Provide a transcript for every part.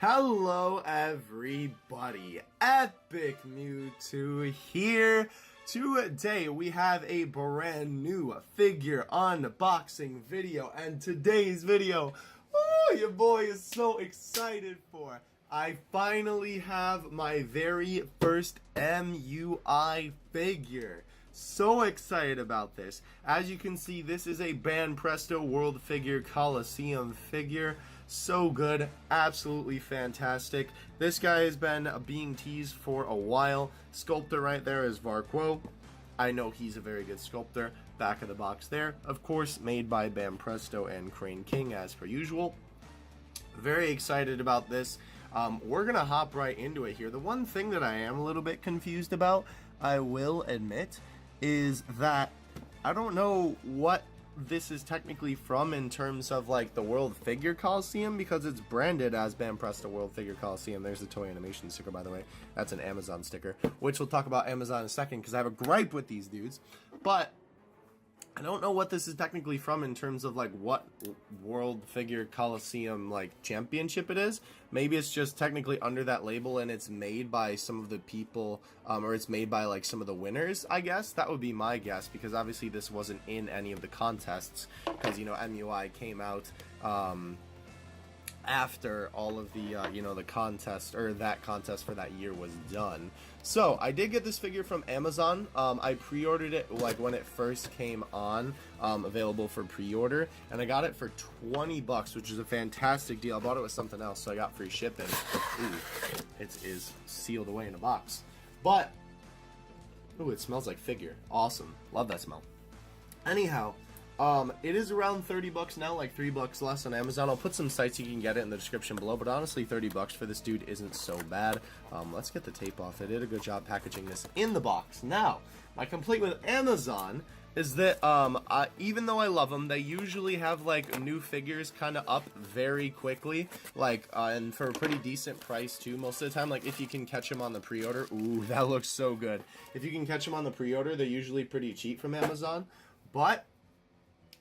Hello everybody, Epic Mewtwo here. Today we have a brand new figure unboxing video, and today's video, your boy is so excited for. I finally have my very first MUI figure. So excited about this. As you can see, this is a Banpresto World Figure Coliseum figure. So good, absolutely fantastic. This guy has been being teased for a while. Sculptor right there is Varquo. I know he's a very good sculptor. Back of the box there, of course, made by Banpresto and Crane King as per usual. Very excited about this. We're gonna hop right into it here. The one thing that I am a little bit confused about, I will admit, is that I don't know what this is technically from in terms of like the World Figure Coliseum, because it's branded as Banpresto World Figure Coliseum. There's the toy animation sticker, by the way. That's an Amazon sticker, which we'll talk about Amazon in a second because I have a gripe with these dudes. But I don't know what this is technically from in terms of like what World Figure Coliseum like championship it is. Maybe it's just technically under that label and it's made by some of the people, or it's made by like some of the winners, I guess. That would be my guess, because obviously this wasn't in any of the contests, because, you know, MUI came out after all of the, the contest, or that contest for that year was done. So, I did get this figure from Amazon. I pre-ordered it, like, when it first came on, available for pre-order, and I got it for 20 bucks, which is a fantastic deal. I bought it with something else, so I got free shipping. Ooh, it is sealed away in a box. But, ooh, it smells like figure. Awesome. Love that smell. Anyhow, it is around 30 bucks now, like 3 bucks less on Amazon. I'll put some sites you can get it in the description below, but honestly 30 bucks for this dude isn't so bad. Let's get the tape off. They did a good job packaging this in the box. Now, my complaint with Amazon is that even though I love them, they usually have like new figures kind of up very quickly, like and for a pretty decent price too most of the time. Like if you can catch them on the pre-order, ooh, that looks so good. If you can catch them on the pre-order, they're usually pretty cheap from Amazon, but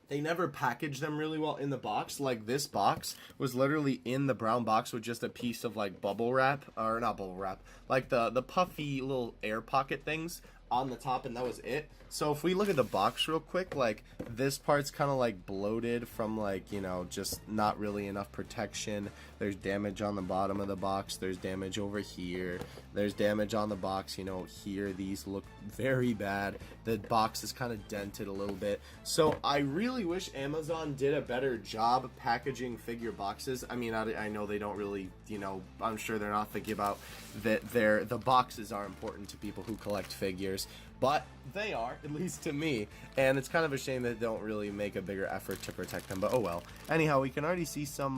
they never package them really well in the box. Like this box was literally in the brown box with just a piece of like bubble wrap, or not bubble wrap, like the puffy little air pocket things on the top, and that was it. So if we look at the box real quick, like this part's kind of like bloated from like, you know, just not really enough protection. There's damage on the bottom of the box, there's damage over here, there's damage on the box, you know, here. These look very bad. The box is kind of dented a little bit. So I really wish Amazon did a better job packaging figure boxes. I mean, I know they don't really, you know, I'm sure they're not thinking about that the boxes are important to people who collect figures, but they are, at least to me, and it's kind of a shame that they don't really make a bigger effort to protect them, but oh well. Anyhow, we can already see some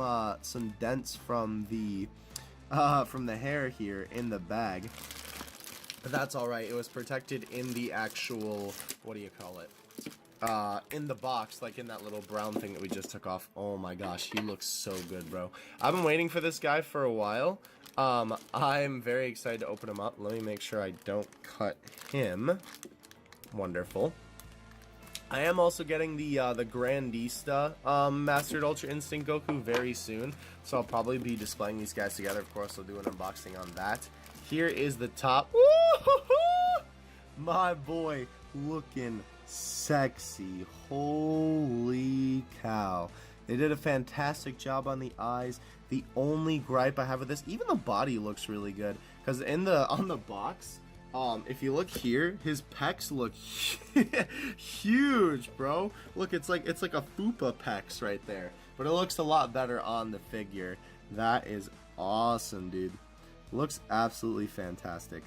dents from the hair here in the bag, but that's alright. It was protected in the actual, what do you call it, in the box, like in that little brown thing that we just took off. Oh my gosh, he looks so good, bro. I've been waiting for this guy for a while. I'm very excited to open him up. Let me make sure I don't cut him. Wonderful. I am also getting the Grandista Mastered Ultra Instinct Goku very soon, so I'll probably be displaying these guys together. Of course, I'll do an unboxing on that. Here is the top. Woo-hoo-hoo! My boy looking sexy. Holy cow. They did a fantastic job on the eyes. The only gripe I have with this, even the body looks really good, because on the box, if you look here, his pecs look huge, bro. Look, it's like a fupa pecs right there, but it looks a lot better on the figure. That is awesome, dude. Looks absolutely fantastic.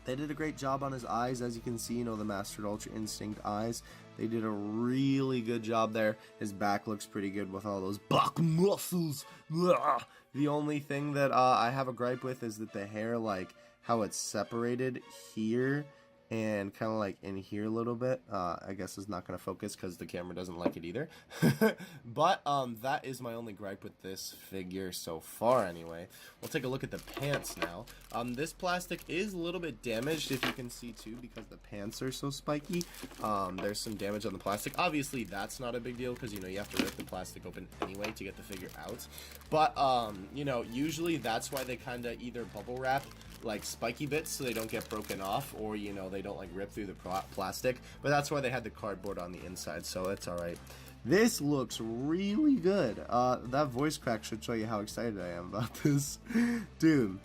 They did a great job on his eyes, as you can see, you know, the Mastered Ultra Instinct eyes. They did a really good job there. His back looks pretty good with all those back muscles. Blah. The only thing that I have a gripe with is that the hair, like how it's separated here and kind of like in here a little bit. I guess it's not going to focus because the camera doesn't like it either. But that is my only gripe with this figure so far anyway. We'll take a look at the pants now. This plastic is a little bit damaged, if you can see too, because the pants are so spiky. There's some damage on the plastic. Obviously that's not a big deal because, you know, you have to rip the plastic open anyway to get the figure out. But you know, usually that's why they kind of either bubble wrap like spiky bits so they don't get broken off, or, you know, they don't like rip through the plastic. But that's why they had the cardboard on the inside, so it's alright. This looks really good. That voice crack should show you how excited I am about this. Dude,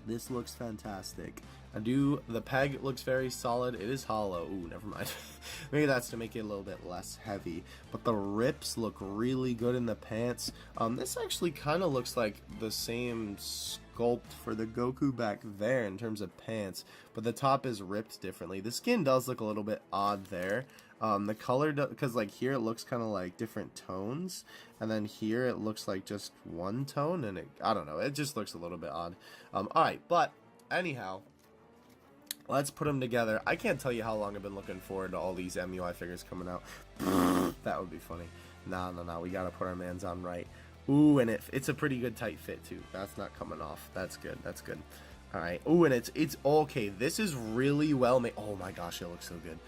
this looks fantastic. The peg looks very solid. It is hollow. Ooh, never mind. Maybe that's to make it a little bit less heavy. But the rips look really good in the pants. This actually kind of looks like the same sculpt for the Goku back there in terms of pants, but the top is ripped differently. The skin does look a little bit odd there. The color, because like here it looks kind of like different tones, and then here it looks like just one tone, and I don't know, it just looks a little bit odd. Alright, but anyhow, let's put them together. I can't tell you how long I've been looking forward to all these MUI figures coming out. That would be funny. No, we gotta put our mans on right. Ooh, and it's a pretty good tight fit too. That's not coming off. That's good. That's good. All right. Ooh, and it's okay. This is really well made. Oh my gosh, it looks so good.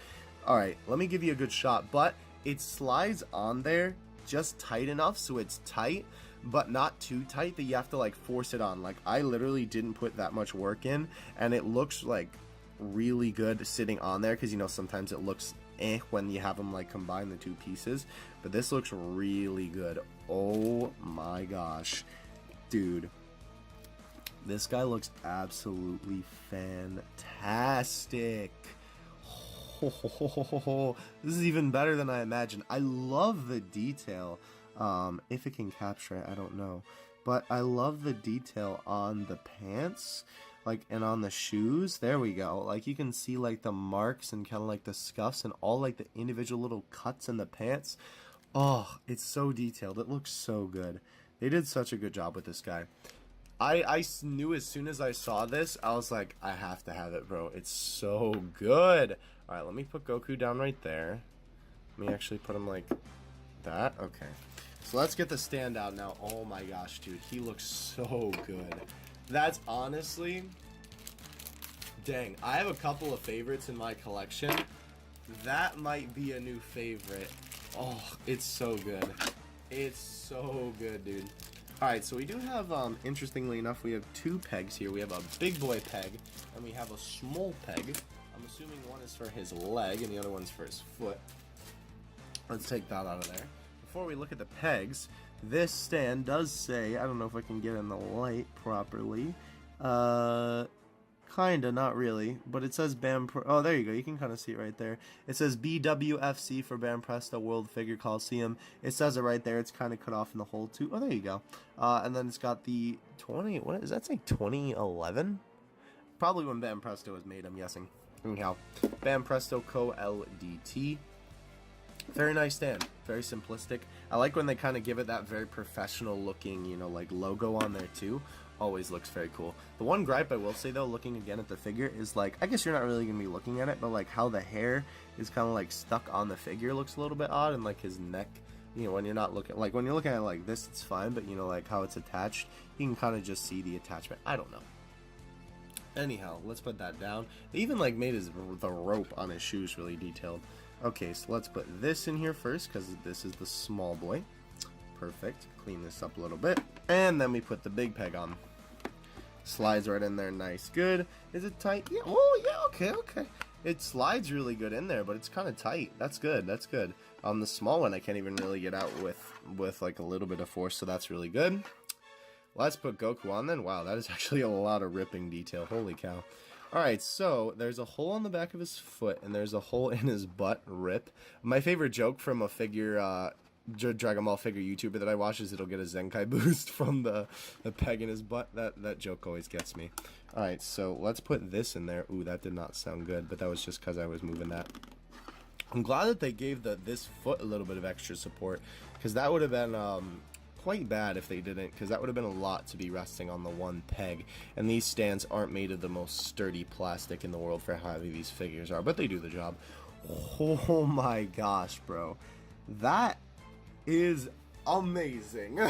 All right, let me give you a good shot. But it slides on there just tight enough so it's tight, but not too tight that you have to like force it on. Like I literally didn't put that much work in, and it looks like really good sitting on there, because, you know, sometimes it looks when you have them like combine the two pieces, but this looks really good. Oh my gosh, dude, this guy looks absolutely fantastic. This is even better than I imagined. I love the detail. If it can capture it, I don't know, but I love the detail on the pants, like, and on the shoes. There we go. Like, you can see like the marks and kind of like the scuffs and all like the individual little cuts in the pants. Oh, it's so detailed. It looks so good. They did such a good job with this guy. I knew as soon as I saw this, I was like, I have to have it, bro. It's so good. All right, let me put Goku down right there. Let me actually put him like that. Okay. So let's get the stand out now. Oh my gosh, dude. He looks so good. That's honestly... Dang. I have a couple of favorites in my collection. That might be a new favorite. Oh, it's so good. It's so good, dude. Alright, so we do have, interestingly enough, we have two pegs here. We have a big boy peg, and we have a small peg. I'm assuming one is for his leg, and the other one's for his foot. Let's take that out of there. Before we look at the pegs, this stand does say, I don't know if I can get in the light properly, kinda, not really, but it says oh, there you go, you can kind of see it right there. It says Bwfc for Banpresto World Figure Coliseum. It says it right there. It's kind of cut off in the hole too. Oh, there you go. And then it's got the 20, what does that say, 2011? Probably when Banpresto was made, I'm guessing. Anyhow, Banpresto Co. LDT. Very nice stand, very simplistic. I like when they kind of give it that very professional looking, you know, like logo on there too. Always looks very cool. The one gripe I will say though, looking again at the figure, is like, I guess you're not really gonna be looking at it, but like how the hair is kind of like stuck on the figure looks a little bit odd, and like his neck, you know, when you're not looking, like when you're looking at it like this, it's fine, but you know, like how it's attached, you can kind of just see the attachment. I don't know. Anyhow, let's put that down. They even like made the rope on his shoes really detailed. Okay, so let's put this in here first, because this is the small boy. Perfect. Clean this up a little bit, and then we put the big peg on. Slides right in there, nice, good. Is it tight? Yeah. Oh yeah. Okay. It slides really good in there, but it's kind of tight. That's good. That's good. The small one I can't even really get out with like a little bit of force, so that's really good. Let's put Goku on then. Wow, that is actually a lot of ripping detail. Holy cow. Alright, so there's a hole on the back of his foot, and there's a hole in his butt. Rip. My favorite joke from a figure, Dragon Ball figure YouTuber that I watch is it'll get a Zenkai boost from the peg in his butt. That joke always gets me. Alright, so let's put this in there. Ooh, that did not sound good, but that was just because I was moving that. I'm glad that they gave this foot a little bit of extra support, because that would have been quite bad if they didn't, because that would have been a lot to be resting on the one peg, and these stands aren't made of the most sturdy plastic in the world for how heavy these figures are, but they do the job. Oh my gosh, bro, that is amazing.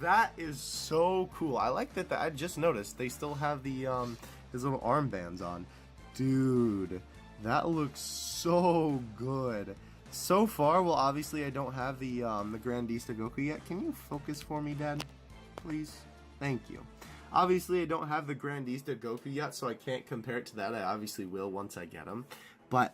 That is so cool. I like that. I just noticed they still have the his little armbands on. Dude, that looks so good. So far, well, obviously I don't have the Grandista Goku yet. Can you focus for me, Dad? Please? Thank you. Obviously, I don't have the Grandista Goku yet, so I can't compare it to that. I obviously will once I get him. But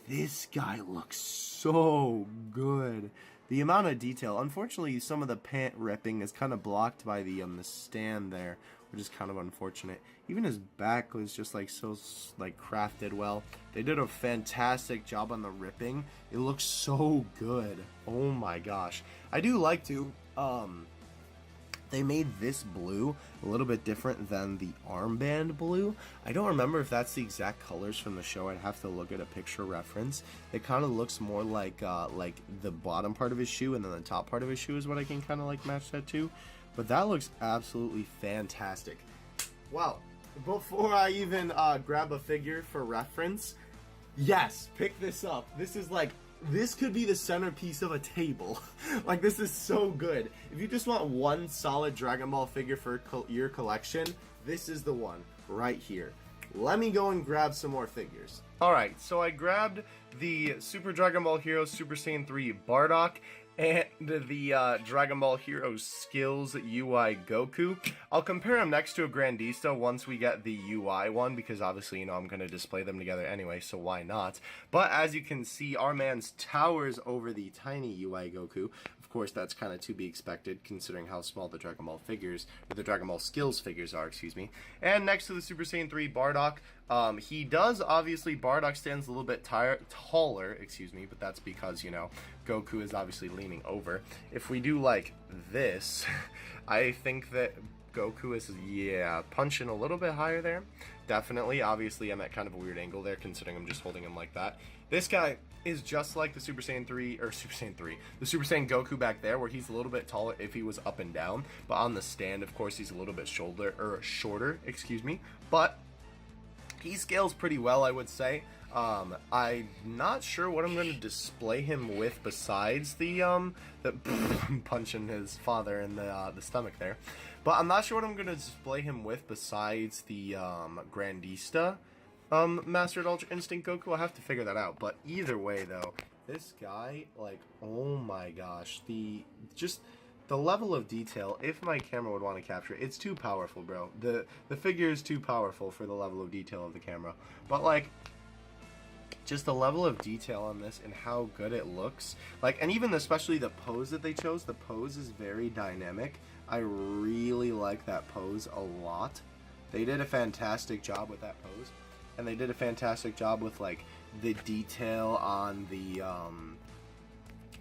this guy looks so good. The amount of detail. Unfortunately, some of the pant ripping is kind of blocked by the stand there, which is kind of unfortunate. Even his back was just like so like crafted well. They did a fantastic job on the ripping. It looks so good. Oh my gosh. I do like to they made this blue a little bit different than the armband blue. I don't remember if that's the exact colors from the show. I'd have to look at a picture reference. It kind of looks more like the bottom part of his shoe, and then the top part of his shoe is what I can kind of like match that to. But that looks absolutely fantastic. Wow. Before I even grab a figure for reference, yes, pick this up. This is like, this could be the centerpiece of a table. Like, this is so good. If you just want one solid Dragon Ball figure for your collection, this is the one right here. Let me go and grab some more figures. Alright, so I grabbed the Super Dragon Ball Heroes Super Saiyan 3 Bardock and the Dragon Ball Heroes Skills UI Goku. I'll compare them next to a Grandista once we get the UI one, because obviously, you know, I'm going to display them together anyway, so why not? But as you can see, our man's towers over the tiny UI Goku. Of course, that's kind of to be expected, considering how small the Dragon Ball figures, or the Dragon Ball Skills figures are, excuse me. And next to the Super Saiyan 3 Bardock, he does, obviously, Bardock stands a little bit taller, excuse me, but that's because, you know, Goku is obviously leaning over. If we do like this, I think that Goku is, yeah, punching a little bit higher there. Definitely. Obviously, I'm at kind of a weird angle there, considering I'm just holding him like that. This guy is just like the Super Saiyan 3, or Super Saiyan 3, the Super Saiyan Goku back there, where he's a little bit taller if he was up and down. But on the stand, of course, he's a little bit shorter, excuse me. But he scales pretty well, I would say. I'm not sure what I'm going to display him with besides the punching his father in the stomach there. But I'm not sure what I'm going to display him with besides the Grandista Mastered Ultra Instinct Goku. I'll have to figure that out. But either way, though, this guy, like, oh my gosh, the level of detail, if my camera would want to capture it, it's too powerful, bro. The figure is too powerful for the level of detail of the camera. But, like, just the level of detail on this and how good it looks. Like, and even especially the pose that they chose, the pose is very dynamic. I really like that pose a lot. They did a fantastic job with that pose. And they did a fantastic job with, like, the detail on the,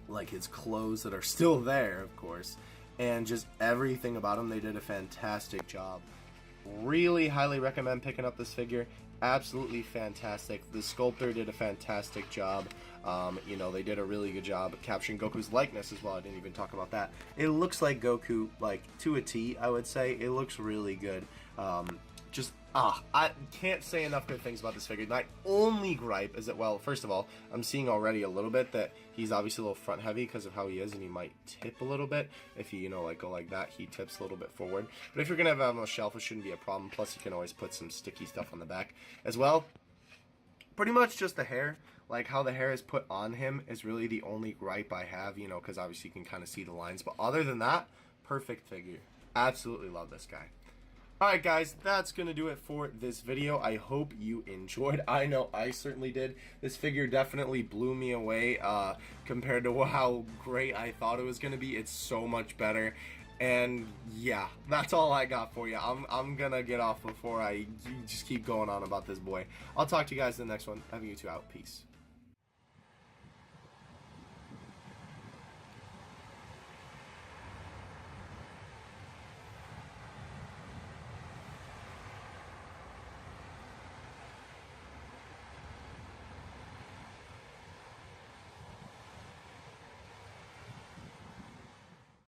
like, his clothes that are still there, of course. And just everything about him, they did a fantastic job. Really highly recommend picking up this figure. Absolutely fantastic. The sculptor did a fantastic job. You know, they did a really good job capturing Goku's likeness as well. I didn't even talk about that. It looks like Goku, like, to a T, I would say. It looks really good. I can't say enough good things about this figure. My only gripe is that, well, first of all, I'm seeing already a little bit that he's obviously a little front heavy because of how he is, and he might tip a little bit. If you know, like, go like that, he tips a little bit forward. But if you're going to have him on a shelf, it shouldn't be a problem. Plus, you can always put some sticky stuff on the back as well. Pretty much just the hair. Like, how the hair is put on him is really the only gripe I have, you know, because obviously you can kind of see the lines. But other than that, perfect figure. Absolutely love this guy. Alright guys, that's going to do it for this video. I hope you enjoyed. I know I certainly did. This figure definitely blew me away compared to how great I thought it was going to be. It's so much better. And yeah, that's all I got for you. I'm going to get off before I just keep going on about this boy. I'll talk to you guys in the next one. Having you two out. Peace.